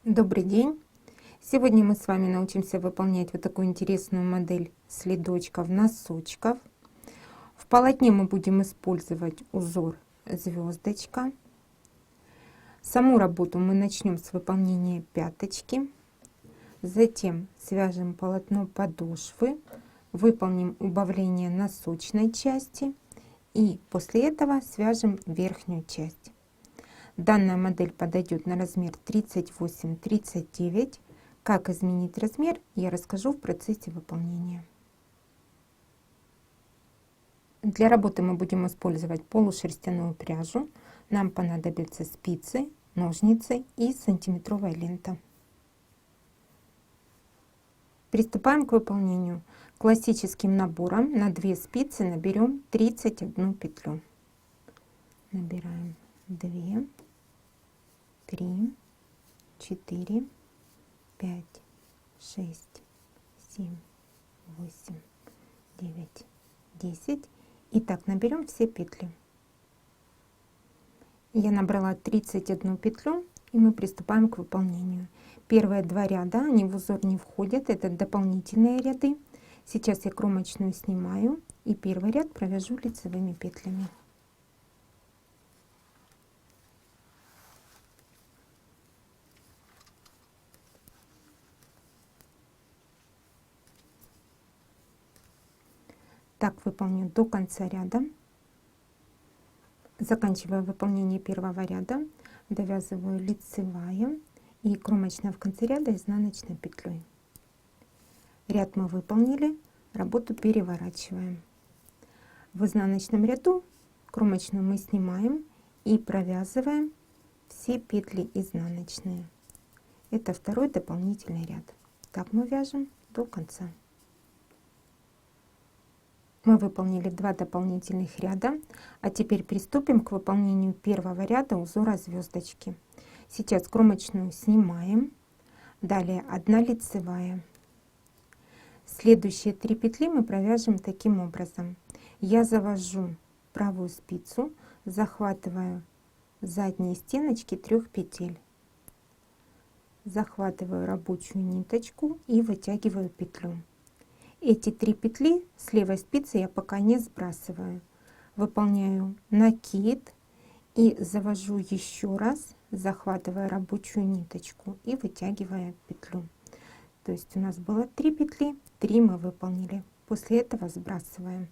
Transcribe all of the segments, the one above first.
Добрый день! Сегодня мы с вами научимся выполнять вот такую интересную модель следочков, носочков. В полотне мы будем использовать узор звездочка. Саму работу мы начнем с выполнения пяточки. Затем свяжем полотно подошвы, выполним убавление носочной части и после этого свяжем верхнюю часть. Данная модель подойдет на размер 38-39. Как изменить размер, я расскажу в процессе выполнения. Для работы мы будем использовать полушерстяную пряжу. Нам понадобятся спицы, ножницы и сантиметровая лента. Приступаем к выполнению. Классическим набором на 2 спицы наберем 31 петлю. Набираем 2, 3, 4, 5, 6, 7, 8, 9, 10. И так наберем все петли. Я набрала 31 петлю, и мы приступаем к выполнению. Первые 2 ряда, они в узор не входят, это дополнительные ряды. Сейчас я кромочную снимаю и первый ряд провяжу лицевыми петлями. Так выполню до конца ряда. Заканчивая выполнение первого ряда, довязываю лицевая и кромочная в конце ряда изнаночной петлей. Ряд мы выполнили, работу переворачиваем. В изнаночном ряду кромочную мы снимаем и провязываем все петли изнаночные. Это второй дополнительный ряд. Так мы вяжем до конца. Мы выполнили 2 дополнительных ряда, а теперь приступим к выполнению первого ряда узора звездочки. Сейчас кромочную снимаем, далее 1 лицевая. Следующие 3 петли мы провяжем таким образом. Я завожу правую спицу, захватываю задние стеночки 3 петель, захватываю рабочую ниточку и вытягиваю петлю. Эти 3 петли с левой спицы я пока не сбрасываю. Выполняю накид и завожу еще раз, захватывая рабочую ниточку и вытягивая петлю. То есть у нас было 3 петли, 3 мы выполнили. После этого сбрасываем.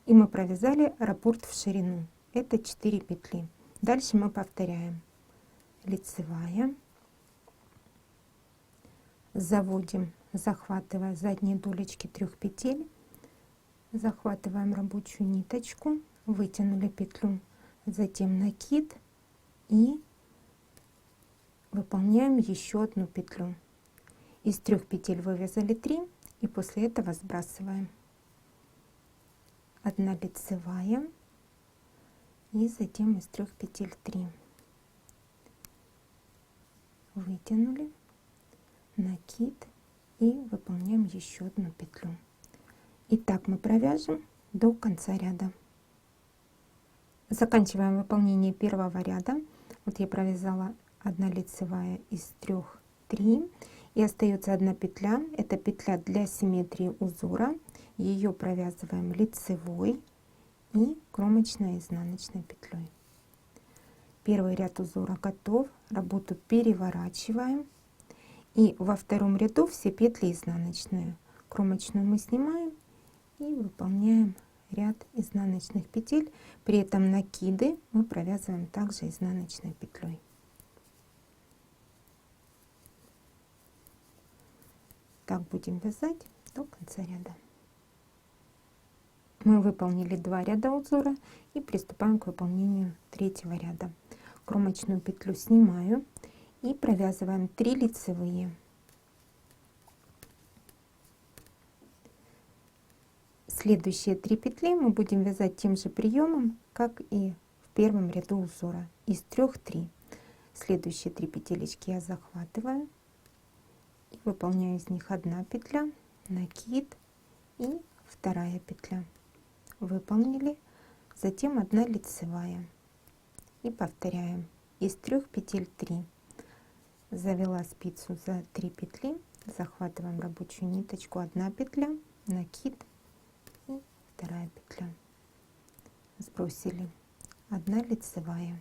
И мы провязали раппорт в ширину. Это 4 петли. Дальше мы повторяем. Лицевая. Заводим, захватывая задние долечки 3 петель, захватываем рабочую ниточку, вытянули петлю, затем накид и выполняем еще 1 петлю. Из 3 петель вывязали 3 и после этого сбрасываем. 1 лицевая и затем из 3 петель 3. Вытянули, накид и выполняем еще 1 петлю. И так мы провяжем до конца ряда. Заканчиваем выполнение первого ряда. Вот я провязала 1 лицевая из 3, 3 и остается 1 петля. Это петля для симметрии узора. Ее провязываем лицевой и кромочной изнаночной петлей. Первый ряд узора готов. Работу переворачиваем. И во втором ряду все петли изнаночные. Кромочную мы снимаем и выполняем ряд изнаночных петель. При этом накиды мы провязываем также изнаночной петлей. Так будем вязать до конца ряда. Мы выполнили 2 ряда узора и приступаем к выполнению 3-го ряда. Кромочную петлю снимаю и провязываем 3 лицевые. Следующие 3 петли мы будем вязать тем же приемом, как и в первом ряду узора. Из 3 3. Следующие 3 петелечки я захватываю и выполняю из них 1 петля, накид и 2 петля. Выполнили, затем 1 лицевая и повторяем. Из 3 петель 3. Завела спицу за 3 петли, захватываем рабочую ниточку, 1 петля, накид и 2 петля, сбросили, 1 лицевая.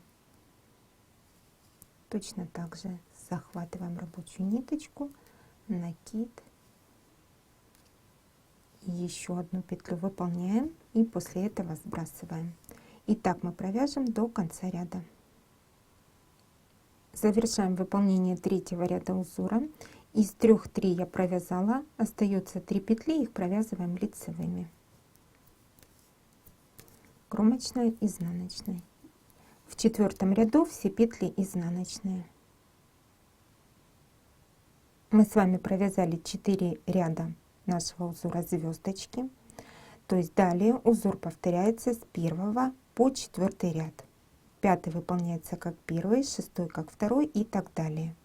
Точно так же захватываем рабочую ниточку, накид, еще 1 петлю выполняем и после этого сбрасываем. И так мы провяжем до конца ряда. Завершаем выполнение 3-го ряда узора. Из 3 3 я провязала, остается 3 петли, их провязываем лицевыми. Кромочная, изнаночная. В 4-м ряду все петли изнаночные. Мы с вами провязали 4 ряда нашего узора звездочки. То есть далее узор повторяется с 1 по 4 ряд. 5 выполняется как 1, 6 как 2 и так далее.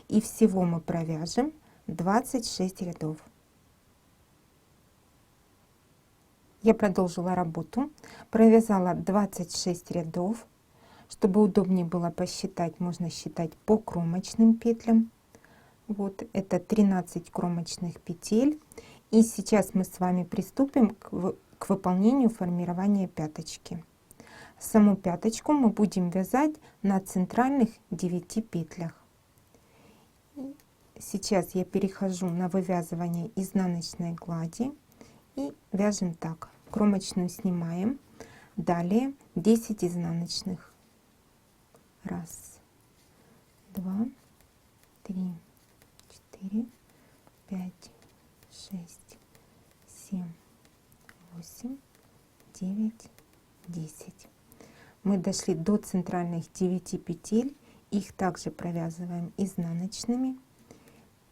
И всего мы провяжем 26 рядов. Я продолжила работу, провязала 26 рядов. Чтобы удобнее было посчитать, можно считать по кромочным петлям. Вот это 13 кромочных петель. И сейчас мы с вами приступим к выполнению формирования пяточки. Саму пяточку мы будем вязать на центральных 9 петлях. Сейчас я перехожу на вывязывание изнаночной глади и вяжем так. Кромочную снимаем, далее 10 изнаночных. 1, 2, 3, 4, 5, 6, 7, 8, 9, 10. Мы дошли до центральных 9 петель, их также провязываем изнаночными.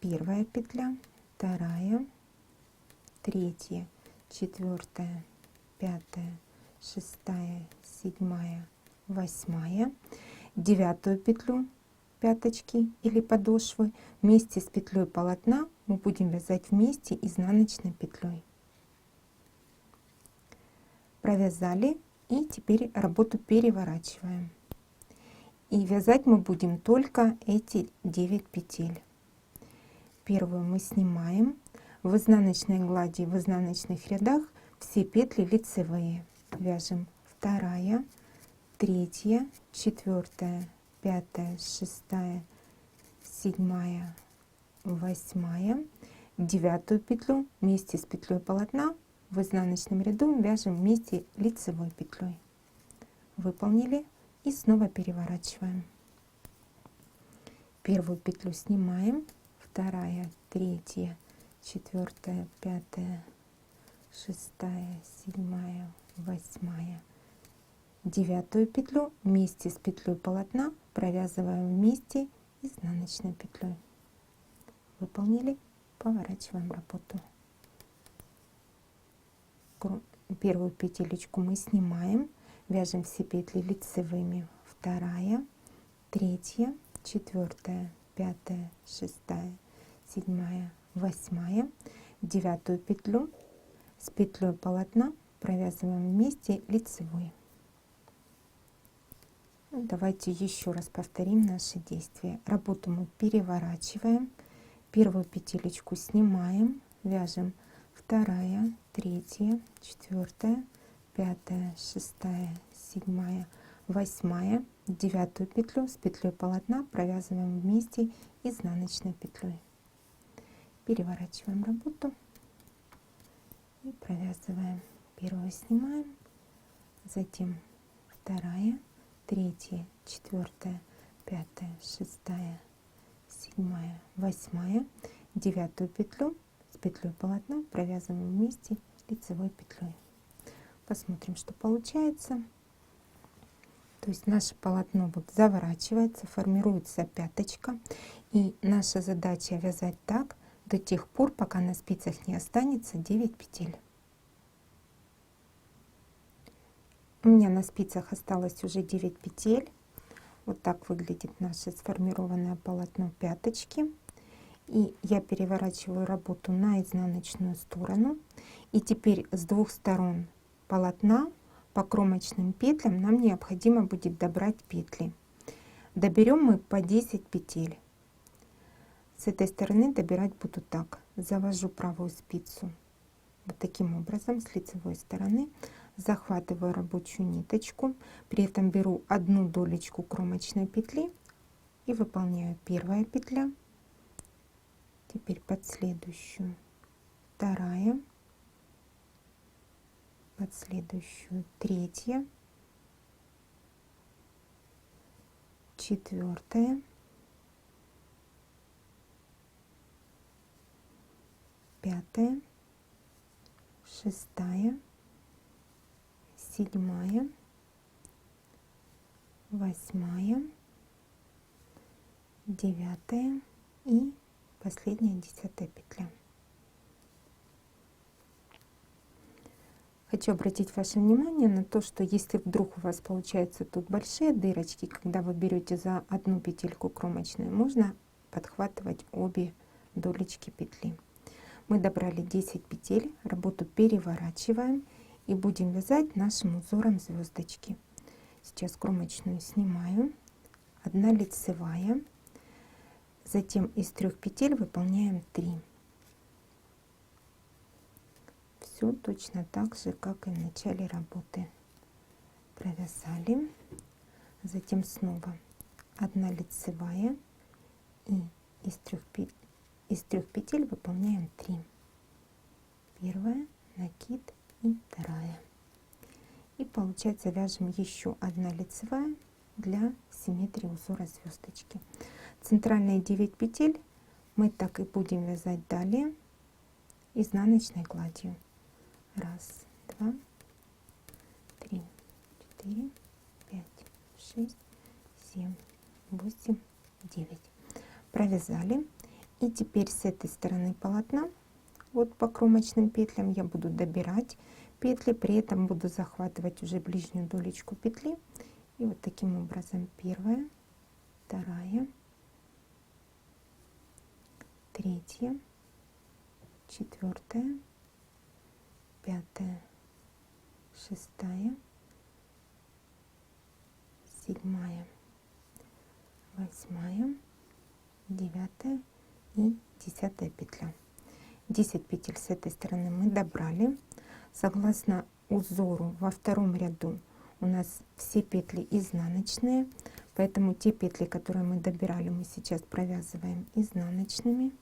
1 петля, 2, 3, 4, 5, 6, 7, 8, 9 петлю пяточки или подошвы вместе с петлей полотна мы будем вязать вместе изнаночной петлей. Провязали, и теперь работу переворачиваем. И вязать мы будем только эти 9 петель. Первую мы снимаем. В изнаночной глади, в изнаночных рядах все петли лицевые. Вяжем 2, 3, 4, 5, 6, 7, 8, 9 петлю вместе с петлей полотна в изнаночном ряду вяжем вместе лицевой петлей. Выполнили и снова переворачиваем. Первую петлю снимаем, 2, 3, 4, 5, 6, 7, 8, 9 петлю вместе с петлей полотна провязываем вместе изнаночной петлей. Выполнили, поворачиваем работу. Первую петелечку мы снимаем, вяжем все петли лицевыми. 2, 3, 4, 5, 6, 7, 8, 9 петлю с петлей полотна провязываем вместе лицевой. Давайте еще раз повторим наши действия. Работу мы переворачиваем, первую петелечку снимаем, вяжем 2, 3, 4, 5, 6, 7, 8, 9 петлю с петлей полотна провязываем вместе изнаночной петлей. Переворачиваем работу и провязываем. Первую снимаем, затем 2, 3, 4, 5, 6, 7, 8, 9 петлю с петлей полотна провязываем вместе лицевой петлей. Посмотрим, что получается. То есть наше полотно вот заворачивается, формируется пяточка, и наша задача вязать так до тех пор, пока на спицах не останется 9 петель. У меня на спицах осталось уже 9 петель. Вот так выглядит наше сформированное полотно пяточки. И я переворачиваю работу на изнаночную сторону. И теперь с двух сторон полотна по кромочным петлям нам необходимо будет добрать петли. Доберем мы по 10 петель. С этой стороны добирать буду так. Завожу правую спицу вот таким образом с лицевой стороны, захватываю рабочую ниточку, при этом беру одну долечку кромочной петли и выполняю первая петля, теперь под следующую вторая, под следующую третья, четвертая, пятая, шестая, седьмая, восьмая, девятая и последняя 10-я петля. Хочу обратить ваше внимание на то, что если вдруг у вас получаются тут большие дырочки, когда вы берете за одну петельку кромочную, можно подхватывать обе долечки петли. Мы добрали 10 петель, работу переворачиваем и будем вязать нашим узором звездочки. Сейчас кромочную снимаю, 1 лицевая, затем из 3 петель выполняем 3. Все точно так же, как и в начале работы. Провязали, затем снова 1 лицевая и из 3 петель выполняем 3. Первая, накид и вторая. И получается вяжем еще 1 лицевая для симметрии узора звездочки. Центральные 9 петель мы так и будем вязать далее изнаночной гладью. 1, 2, 3, 4, 5, 6, 7, 8, 9. Провязали. И теперь с этой стороны полотна, вот по кромочным петлям, я буду добирать петли, при этом буду захватывать уже ближнюю долечку петли. И вот таким образом первая, вторая, третья, четвертая, пятая, шестая, седьмая, восьмая, девятая и 10-я петля. 10 петель с этой стороны мы добрали. Согласно узору во втором ряду у нас все петли изнаночные, поэтому те петли, которые мы добирали, мы сейчас провязываем изнаночными.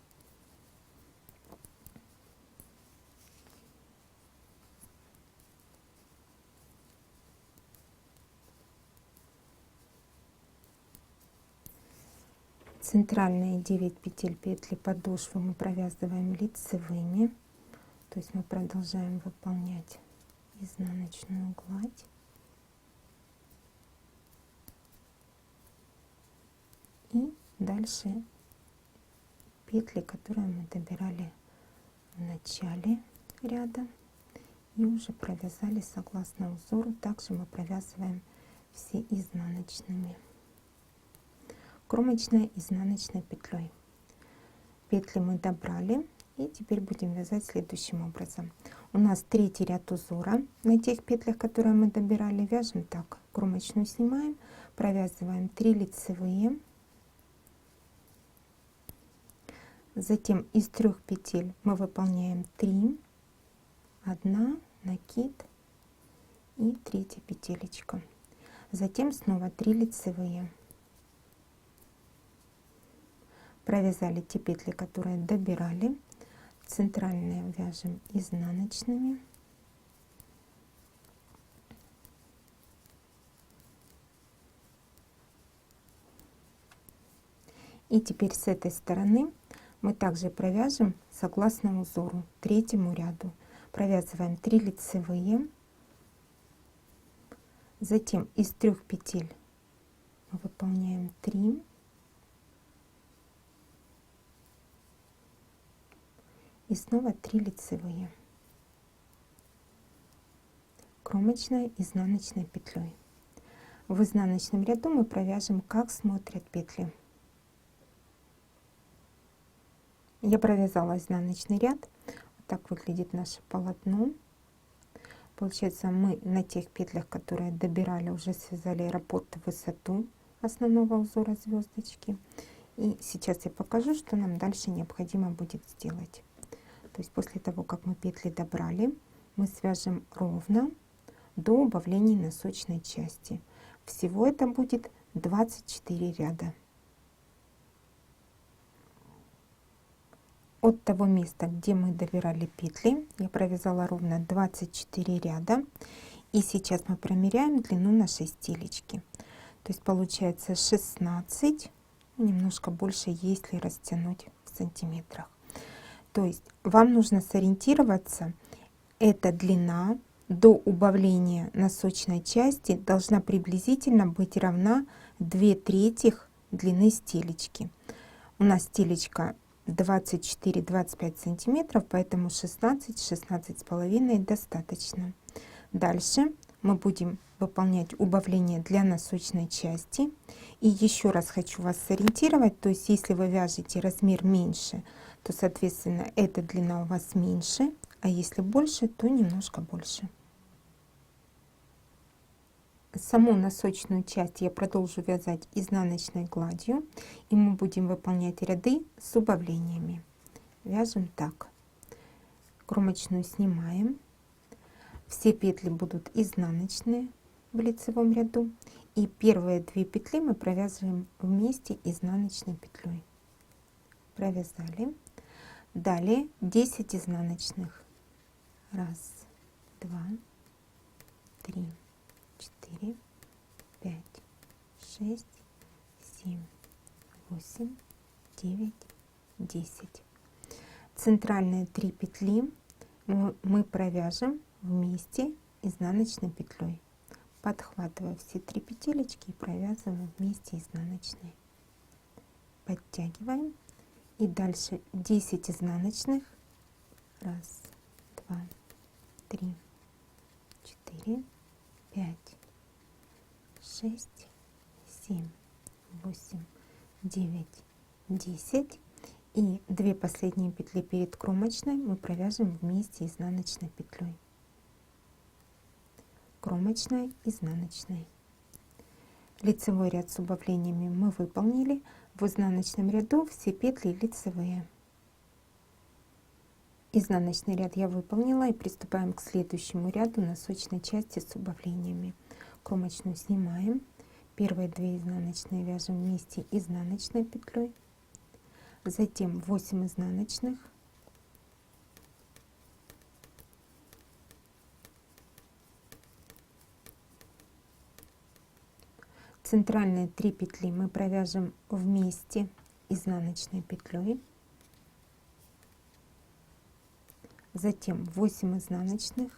Центральные 9 петель петли подошвы мы провязываем лицевыми, то есть мы продолжаем выполнять изнаночную гладь. И дальше петли, которые мы добирали в начале ряда и уже провязали согласно узору, также мы провязываем все изнаночными. Кромочной изнаночной петлей. Петли мы добрали, и теперь будем вязать следующим образом. У нас 3-й ряд узора на тех петлях, которые мы добирали. Вяжем так: кромочную снимаем, провязываем 3 лицевые, затем из 3 петель мы выполняем 3, 1, накид и 3-я петелечка, затем снова 3 лицевые. Провязали те петли, которые добирали. Центральные вяжем изнаночными. И теперь с этой стороны мы также провяжем согласно узору 3-му ряду. Провязываем 3 лицевые, затем из 3 петель мы выполняем 3, и снова 3 лицевые, кромочной изнаночной петлей. В изнаночном ряду мы провяжем, как смотрят петли. Я провязала изнаночный ряд. Вот так выглядит наше полотно. Получается, мы на тех петлях, которые добирали, уже связали раппорт в высоту основного узора звездочки. И сейчас я покажу, что нам дальше необходимо будет сделать. То есть после того, как мы петли добрали, мы свяжем ровно до убавления носочной части. Всего это будет 24 ряда. От того места, где мы добирали петли, я провязала ровно 24 ряда. И сейчас мы промеряем длину нашей стелечки. То есть получается 16, немножко больше, если растянуть в сантиметрах. То есть вам нужно сориентироваться, эта длина до убавления носочной части должна приблизительно быть равна 2/3 длины стелечки. У нас стелечка 24-25 сантиметров, поэтому 16-16,5 достаточно. Дальше мы будем выполнять убавление для носочной части. И еще раз хочу вас сориентировать, то есть если вы вяжете размер меньше, то соответственно эта длина у вас меньше, а если больше, то немножко больше. Саму носочную часть я продолжу вязать изнаночной гладью, и мы будем выполнять ряды с убавлениями. Вяжем так. Кромочную снимаем. Все петли будут изнаночные в лицевом ряду, и первые 2 петли мы провязываем вместе изнаночной петлей. Провязали. Далее 10 изнаночных. 1, 2, 3, 4, 5, 6, 7, 8, 9, 10. Центральные 3 петли мы провяжем вместе изнаночной петлей, подхватывая все 3 петелечки и провязываем вместе изнаночной. Подтягиваем и дальше 10 изнаночных. 1, 2, 3, 4, 5, 6, 7, 8, 9, 10. И 2 последние петли перед кромочной мы провяжем вместе изнаночной петлей. Кромочная, изнаночной. Лицевой ряд с убавлениями мы выполнили. В изнаночном ряду все петли лицевые. Изнаночный ряд я выполнила, и приступаем к следующему ряду носочной части с убавлениями. Кромочную снимаем. Первые 2 изнаночные вяжем вместе изнаночной петлей. Затем 8 изнаночных. Центральные 3 петли мы провяжем вместе изнаночной петлей. Затем 8 изнаночных.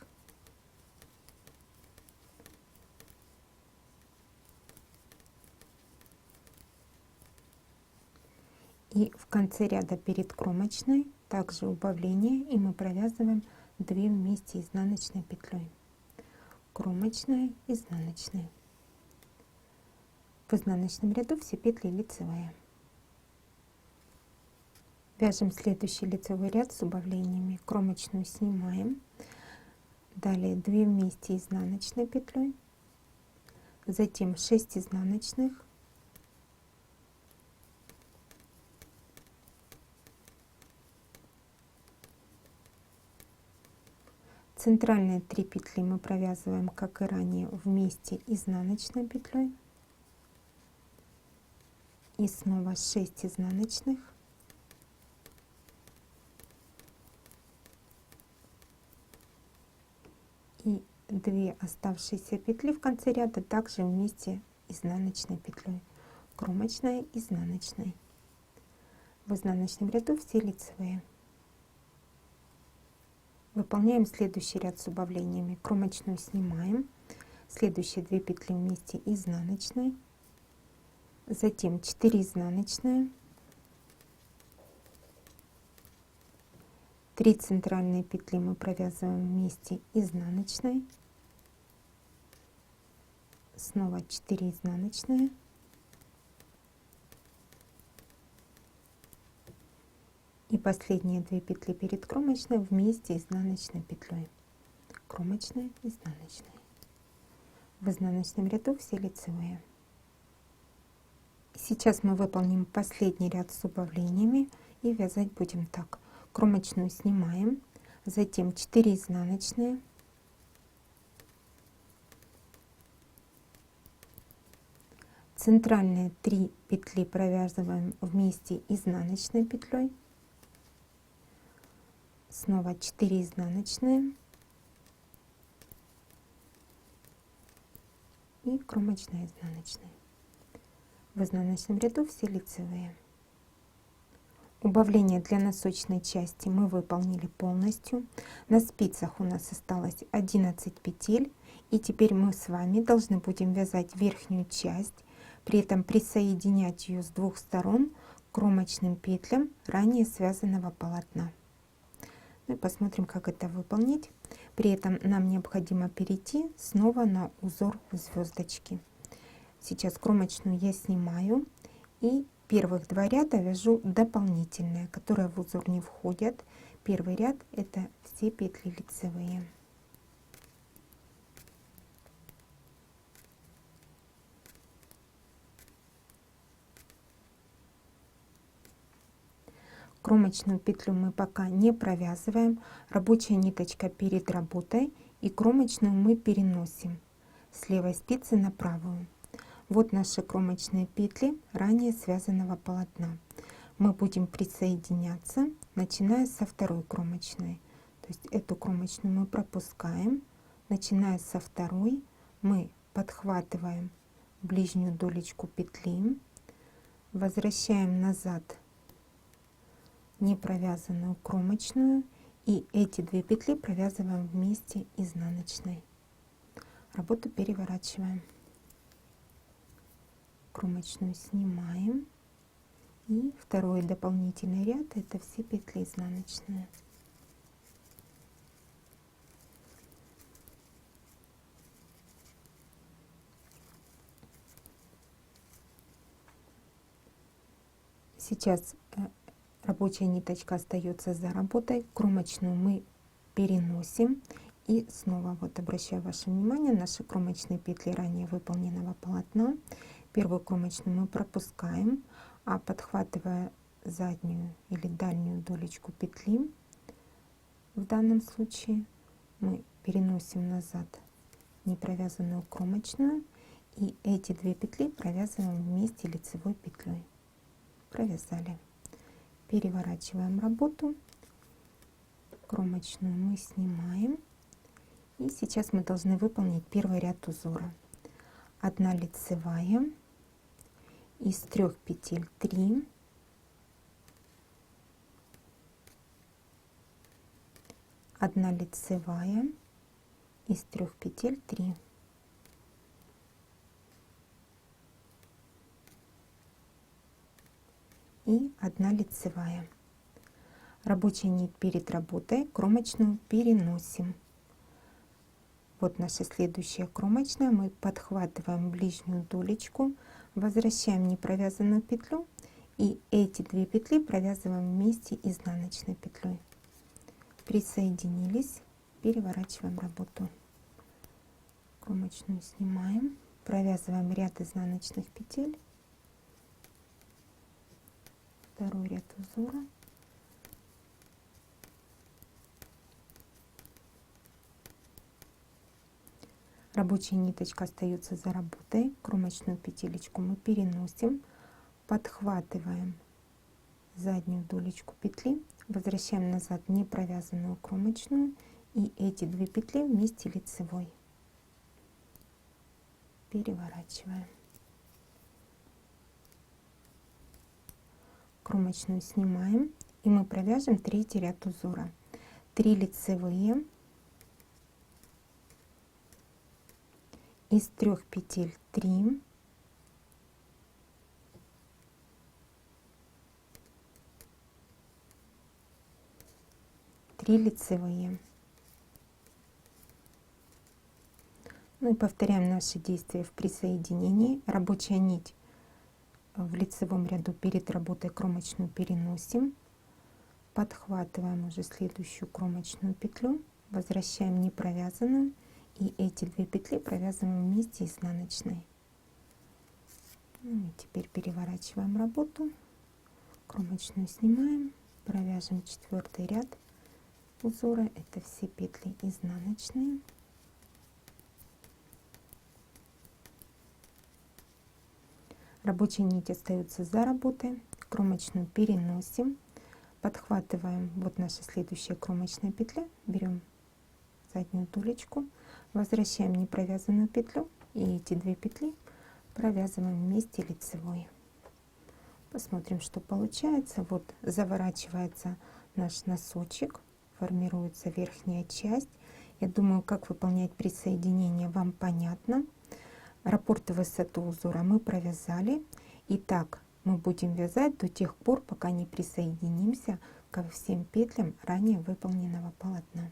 И в конце ряда перед кромочной также убавление, и мы провязываем 2 вместе изнаночной петлей. Кромочная, изнаночная. В изнаночном ряду все петли лицевые. Вяжем следующий лицевой ряд с убавлениями. Кромочную снимаем. Далее 2 вместе изнаночной петлей. Затем 6 изнаночных. Центральные 3 петли мы провязываем, как и ранее, вместе изнаночной петлей. И снова 6 изнаночных. И 2 оставшиеся петли в конце ряда также вместе изнаночной петлей. Кромочная, изнаночной. В изнаночном ряду все лицевые. Выполняем следующий ряд с убавлениями. Кромочную снимаем. Следующие 2 петли вместе изнаночной. Затем 4 изнаночные. 3 центральные петли мы провязываем вместе изнаночной. Снова 4 изнаночные. И последние 2 петли перед кромочной вместе изнаночной петлей. Кромочная, изнаночная. В изнаночном ряду все лицевые. Сейчас мы выполним последний ряд с убавлениями и вязать будем так. Кромочную снимаем, затем 4 изнаночные, центральные 3 петли провязываем вместе изнаночной петлей, снова 4 изнаночные и кромочная изнаночная. В изнаночном ряду все лицевые. Убавление для носочной части мы выполнили полностью. На спицах у нас осталось 11 петель, и теперь мы с вами должны будем вязать верхнюю часть, при этом присоединять ее с двух сторон к кромочным петлям ранее связанного полотна. Ну и посмотрим, как это выполнить. При этом нам необходимо перейти снова на узор звездочки. Сейчас кромочную я снимаю, и первых 2 ряда вяжу дополнительные, которые в узор не входят. Первый ряд — это все петли лицевые. Кромочную петлю мы пока не провязываем, рабочая ниточка перед работой, и кромочную мы переносим с левой спицы на правую. Вот наши кромочные петли ранее связанного полотна. Мы будем присоединяться, начиная со второй кромочной. То есть эту кромочную мы пропускаем, начиная со второй мы подхватываем ближнюю долечку петли, возвращаем назад не провязанную кромочную, и эти 2 петли провязываем вместе изнаночной. Работу переворачиваем. Кромочную снимаем, и второй дополнительный ряд — это все петли изнаночные. Сейчас рабочая ниточка остается за работой, кромочную мы переносим, и снова вот обращаю ваше внимание, наши кромочные петли ранее выполненного полотна. Первую кромочную мы пропускаем, а подхватывая заднюю или дальнюю долечку петли, в данном случае мы переносим назад непровязанную кромочную, и эти 2 петли провязываем вместе лицевой петлей. Провязали. Переворачиваем работу, кромочную мы снимаем, и сейчас мы должны выполнить первый ряд узора. 1 лицевая, из 3 петель 3, 1 лицевая, из 3 петель 3, и 1 лицевая. Рабочая нить перед работой, кромочную переносим. Вот наша следующая кромочная, мы подхватываем ближнюю долечку, возвращаем непровязанную петлю, и эти 2 петли провязываем вместе изнаночной петлей. Присоединились, переворачиваем работу. Кромочную снимаем, провязываем ряд изнаночных петель, второй ряд узора, рабочая ниточка остается за работой, кромочную петелечку мы переносим, подхватываем заднюю долечку петли, возвращаем назад непровязанную кромочную, и эти 2 петли вместе лицевой. Переворачиваем. Кромочную снимаем, и мы провяжем 3-й ряд узора. 3 лицевые, из 3 петель 3, 3 лицевые. Ну и повторяем наши действия в присоединении. Рабочая нить в лицевом ряду перед работой кромочную переносим, подхватываем уже следующую кромочную петлю, возвращаем непровязанную, и эти 2 петли провязываем вместе изнаночной. Ну и теперь переворачиваем работу, кромочную снимаем, провяжем 4-й ряд узора, это все петли изнаночные. Рабочая нить остается за работой, кромочную переносим, подхватываем, вот наша следующая кромочная петля, берем заднюю тулечку, возвращаем непровязанную петлю и эти 2 петли провязываем вместе лицевой. Посмотрим, что получается. Вот заворачивается наш носочек, формируется верхняя часть. Я думаю, как выполнять присоединение, вам понятно. Раппорт и высоту узора мы провязали. И так мы будем вязать до тех пор, пока не присоединимся ко всем петлям ранее выполненного полотна.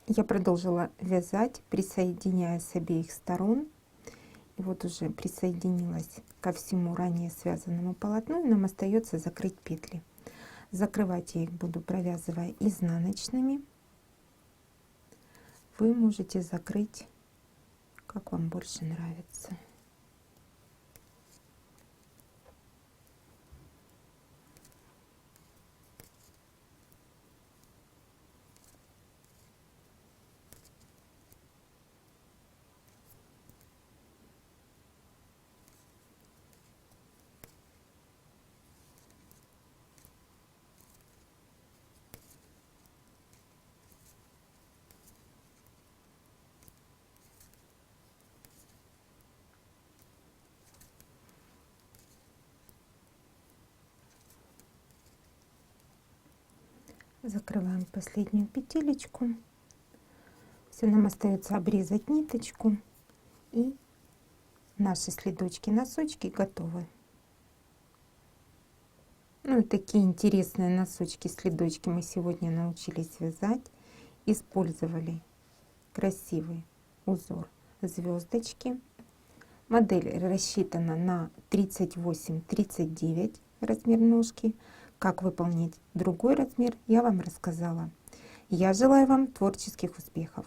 Я продолжила вязать, присоединяя с обеих сторон. И вот уже присоединилась ко всему ранее связанному полотну, и нам остается закрыть петли. Закрывать я их буду, провязывая изнаночными. Вы можете закрыть, как вам больше нравится. Закрываем последнюю петелечку. Все, нам остается обрезать ниточку, и наши следочки, носочки готовы. Ну и такие интересные носочки, следочки мы сегодня научились вязать. Использовали красивый узор звездочки. Модель рассчитана на 38-39 размер ножки. Как выполнить другой размер, я вам рассказала. Я желаю вам творческих успехов!